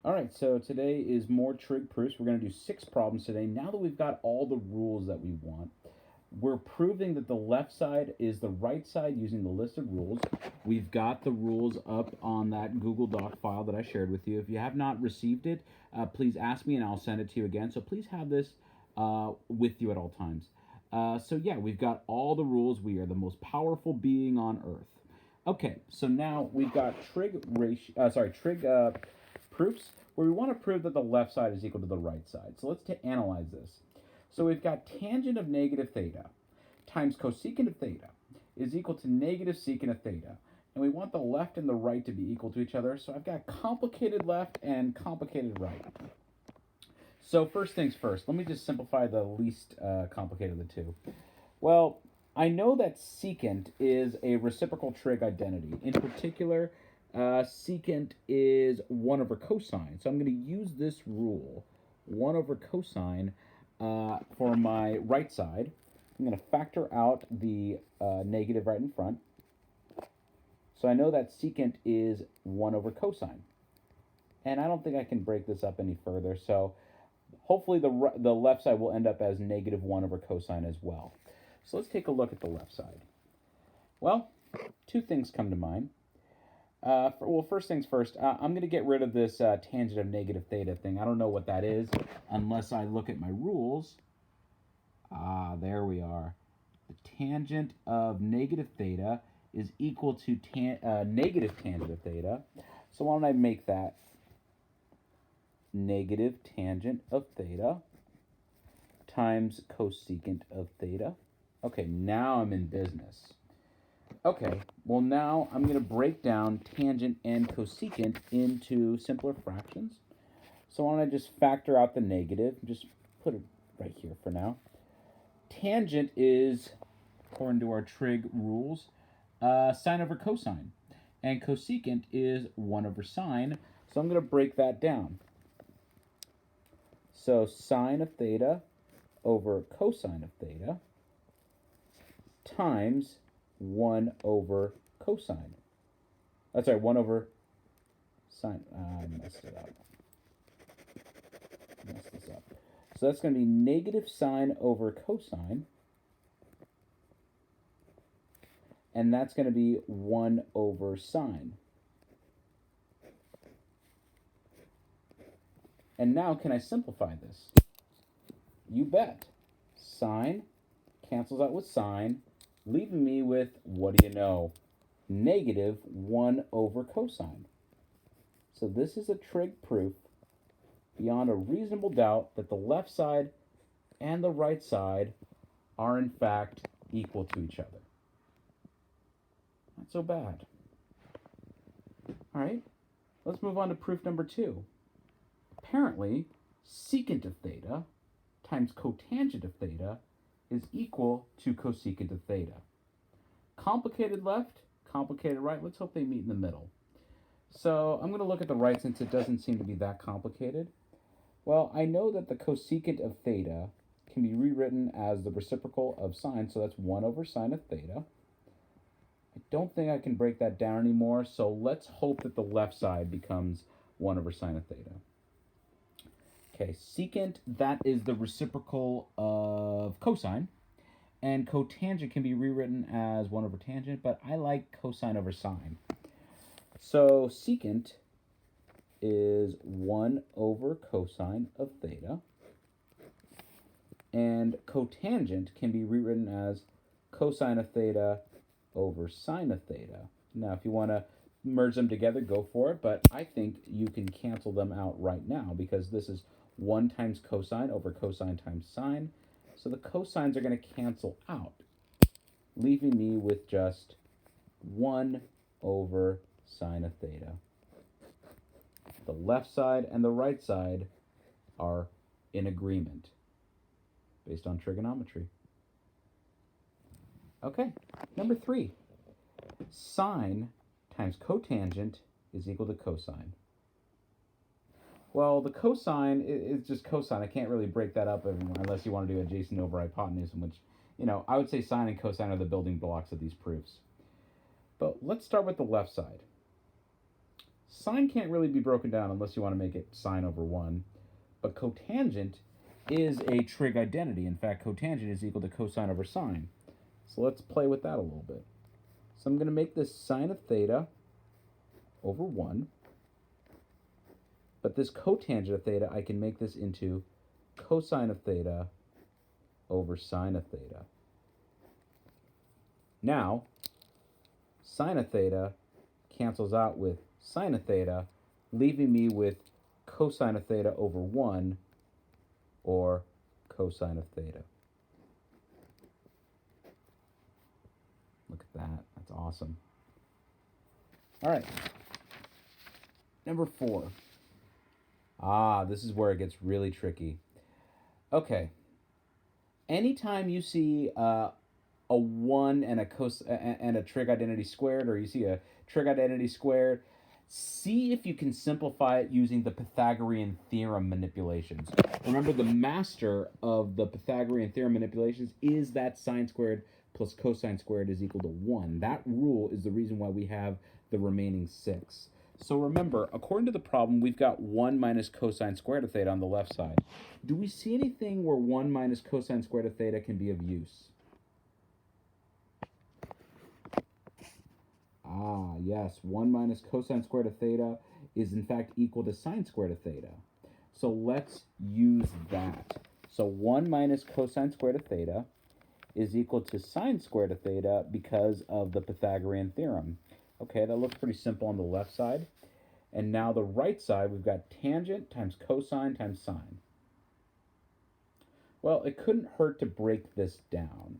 All right, so today is more trig proofs. We're going to do 6 problems today. Now that we've got all the rules that we want, we're proving that the left side is the right side using the list of rules. We've got the rules up on that Google Doc file that I shared with you. If you have not received it, please ask me and I'll send it to you again. So please have this with you at all times. So yeah, we've got all the rules. We are the most powerful being on earth. Okay, so now we've got trig proofs where we want to prove that the left side is equal to the right side. So let's analyze this. So we've got tangent of negative theta times cosecant of theta is equal to negative secant of theta. And we want the left and the right to be equal to each other. So I've got complicated left and complicated right. So first things first, let me just simplify the least complicated of the two. Well, I know that secant is a reciprocal trig identity. In particular, secant is 1 over cosine. So I'm going to use this rule, 1 over cosine, for my right side. I'm going to factor out the negative right in front. So I know that secant is 1 over cosine. And I don't think I can break this up any further. So hopefully the left side will end up as negative 1 over cosine as well. So let's take a look at the left side. Well, 2 things come to mind. First things first, I'm going to get rid of this tangent of negative theta thing. I don't know what that is unless I look at my rules. There we are. The tangent of negative theta is equal to negative tangent of theta. So why don't I make that negative tangent of theta times cosecant of theta. Okay, now I'm in business. Okay, well now I'm going to break down tangent and cosecant into simpler fractions. So why don't I just factor out the negative, just put it right here for now. Tangent is, according to our trig rules, sine over cosine. And cosecant is 1 over sine, so I'm going to break that down. So sine of theta over cosine of theta times 1 over cosine. That's right, 1 over sine. I messed it up. Messed this up. So that's going to be negative sine over cosine. And that's going to be 1 over sine. And now, can I simplify this? You bet. Sine cancels out with sine, leaving me with, what do you know, negative 1 over cosine. So this is a trig proof beyond a reasonable doubt that the left side and the right side are in fact equal to each other. Not so bad. All right, let's move on to proof number 2. Apparently, secant of theta times cotangent of theta is equal to cosecant of theta. Complicated left, complicated right. Let's hope they meet in the middle. So I'm going to look at the right since it doesn't seem to be that complicated. Well, I know that the cosecant of theta can be rewritten as the reciprocal of sine, so that's 1 over sine of theta. I don't think I can break that down anymore, so let's hope that the left side becomes 1 over sine of theta. Okay, secant, that is the reciprocal of cosine. And cotangent can be rewritten as 1 over tangent, but I like cosine over sine. So secant is 1 over cosine of theta. And cotangent can be rewritten as cosine of theta over sine of theta. Now, if you want to merge them together, go for it, but I think you can cancel them out right now because this is 1 times cosine over cosine times sine. So the cosines are going to cancel out, leaving me with just 1 over sine of theta. The left side and the right side are in agreement based on trigonometry. Okay, number 3. Sine times cotangent is equal to cosine. Well, the cosine is just cosine. I can't really break that up unless you want to do adjacent over hypotenuse, which, I would say sine and cosine are the building blocks of these proofs. But let's start with the left side. Sine can't really be broken down unless you want to make it sine over 1. But cotangent is a trig identity. In fact, cotangent is equal to cosine over sine. So let's play with that a little bit. So I'm going to make this sine of theta over 1. But this cotangent of theta, I can make this into cosine of theta over sine of theta. Now, sine of theta cancels out with sine of theta, leaving me with cosine of theta over 1, or cosine of theta. Look at that. That's awesome. All right. Number 4. This is where it gets really tricky. Okay. Anytime you see a 1 and a trig identity squared, or you see a trig identity squared, see if you can simplify it using the Pythagorean theorem manipulations. Remember, the master of the Pythagorean theorem manipulations is that sine squared plus cosine squared is equal to 1. That rule is the reason why we have the remaining 6. So remember, according to the problem, we've got 1 minus cosine squared of theta on the left side. Do we see anything where 1 minus cosine squared of theta can be of use? Yes, 1 minus cosine squared of theta is in fact equal to sine squared of theta. So let's use that. So 1 minus cosine squared of theta is equal to sine squared of theta because of the Pythagorean theorem. Okay, that looks pretty simple on the left side. And now the right side, we've got tangent times cosine times sine. Well, it couldn't hurt to break this down.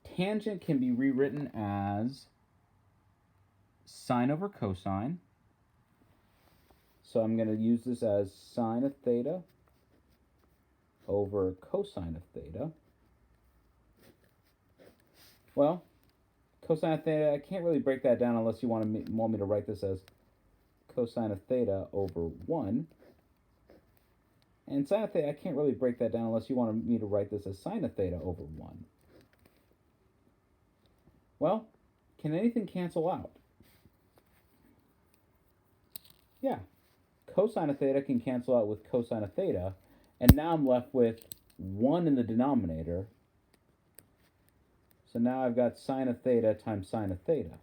Tangent can be rewritten as sine over cosine. So I'm going to use this as sine of theta over cosine of theta. Well, cosine of theta, I can't really break that down unless you want me to write this as cosine of theta over 1. And sine of theta, I can't really break that down unless you want me to write this as sine of theta over 1. Well, can anything cancel out? Yeah, cosine of theta can cancel out with cosine of theta, and now I'm left with 1 in the denominator. So now I've got sine of theta times sine of theta.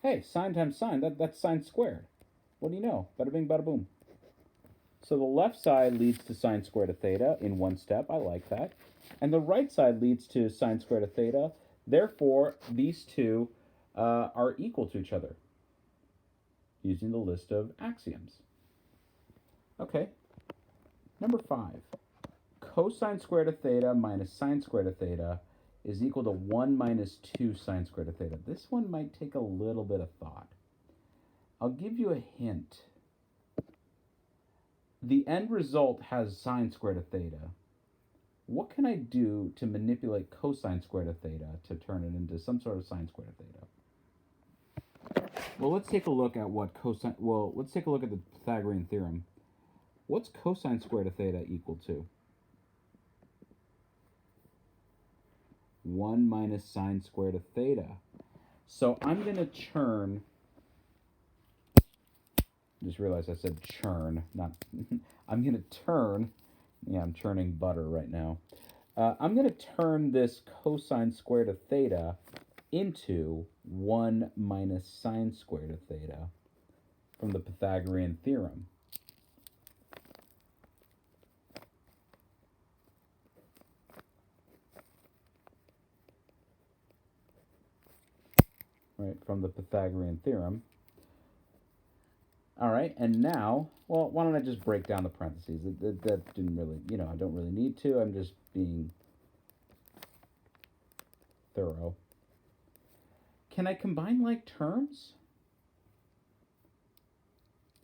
Hey, sine times sine, that's sine squared. What do you know? Bada bing, bada boom. So the left side leads to sine squared of theta in one step. I like that. And the right side leads to sine squared of theta. Therefore, these two are equal to each other using the list of axioms. Okay, number 5. Cosine squared of theta minus sine squared of theta is equal to 1 minus 2 sine squared of theta. This one might take a little bit of thought. I'll give you a hint. The end result has sine squared of theta. What can I do to manipulate cosine squared of theta to turn it into some sort of sine squared of theta? Well, let's take a look at let's take a look at the Pythagorean theorem. What's cosine squared of theta equal to? 1 minus sine squared of theta. So I'm going to churn. Just realized I said churn, not. I'm going to turn. Yeah, I'm churning butter right now. I'm going to turn this cosine squared of theta into 1 minus sine squared of theta from the Pythagorean theorem. Right, from the Pythagorean theorem. All right, and now, well, why don't I just break down the parentheses? That didn't really, I don't really need to. I'm just being thorough. Can I combine like terms?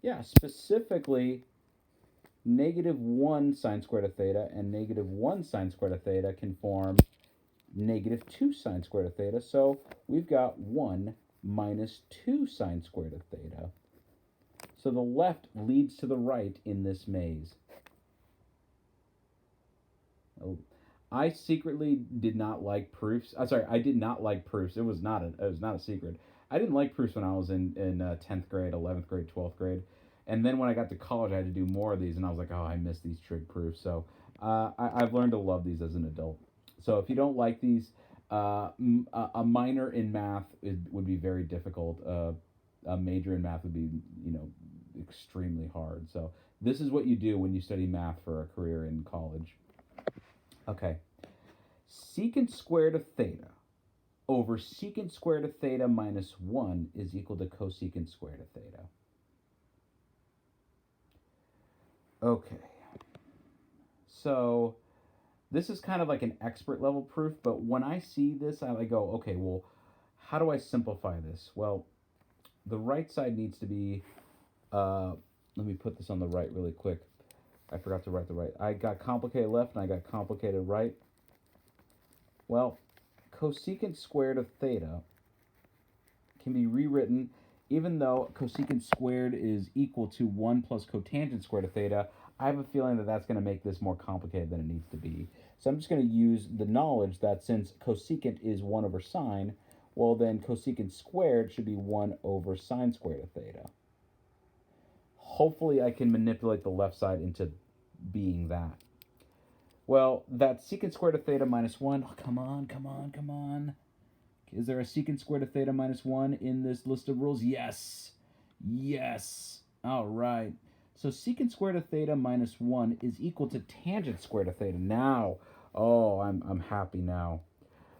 Yeah, specifically, negative 1 sine squared of theta and negative 1 sine squared of theta can form negative 2 sine squared of theta. So we've got 1 minus 2 sine squared of theta. So the left leads to the right in this maze. Oh, I secretly did not like proofs. I did not like proofs. It was not a secret. I didn't like proofs when I was in 10th grade, 11th grade, 12th grade. And then when I got to college, I had to do more of these, and I was like, oh, I miss these trig proofs. So I've learned to love these as an adult. So if you don't like these, a minor in math would be very difficult. A major in math would be, extremely hard. So this is what you do when you study math for a career in college. Okay. Secant squared of theta over secant squared of theta minus 1 is equal to cosecant squared of theta. Okay. So this is kind of like an expert level proof, but when I see this, I go, okay, well, how do I simplify this? Well, the right side needs to be, let me put this on the right really quick. I forgot to write the right. I got complicated left and I got complicated right. Well, cosecant squared of theta can be rewritten, even though cosecant squared is equal to 1 plus cotangent squared of theta. I have a feeling that that's going to make this more complicated than it needs to be. So I'm just going to use the knowledge that since cosecant is 1 over sine, well then cosecant squared should be 1 over sine squared of theta. Hopefully I can manipulate the left side into being that. Well, that's secant squared of theta minus 1. Oh, come on, come on, come on. Is there a secant squared of theta minus 1 in this list of rules? Yes. Yes. All right. So secant squared of theta minus 1 is equal to tangent squared of theta. Now, oh, I'm happy now.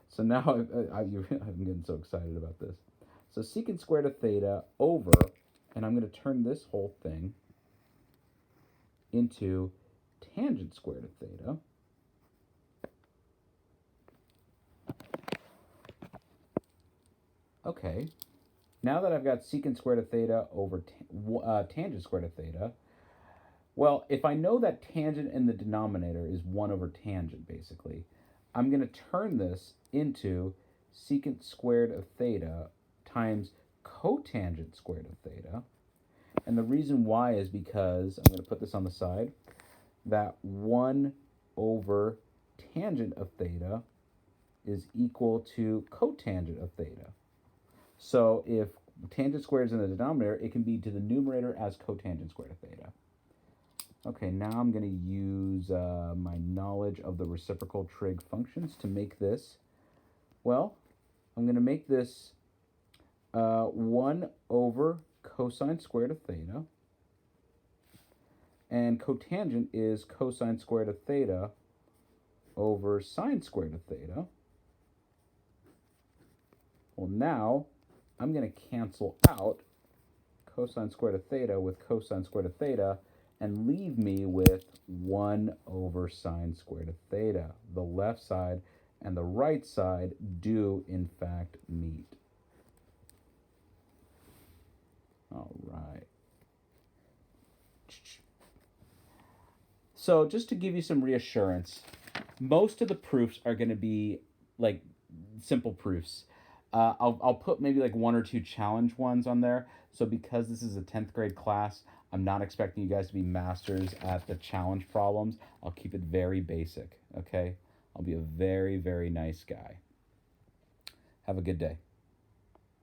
So now I'm getting so excited about this. So secant squared of theta over, and I'm going to turn this whole thing into tangent squared of theta. Okay, now that I've got secant squared of theta over tangent squared of theta, well, if I know that tangent in the denominator is 1 over tangent, basically, I'm going to turn this into secant squared of theta times cotangent squared of theta. And the reason why is because, I'm going to put this on the side, that 1 over tangent of theta is equal to cotangent of theta. So if tangent squared is in the denominator, it can be to the numerator as cotangent squared of theta. Okay, now I'm going to use my knowledge of the reciprocal trig functions to make this. Well, I'm going to make this 1 over cosine squared of theta. And cotangent is cosine squared of theta over sine squared of theta. Well, now I'm going to cancel out cosine squared of theta with cosine squared of theta and leave me with 1 over sine squared of theta. The left side and the right side do, in fact, meet. All right. So just to give you some reassurance, most of the proofs are going to be like simple proofs. I'll put maybe like 1 or 2 challenge ones on there. So because this is a 10th grade class, I'm not expecting you guys to be masters at the challenge problems. I'll keep it very basic, okay? I'll be a very, very nice guy. Have a good day.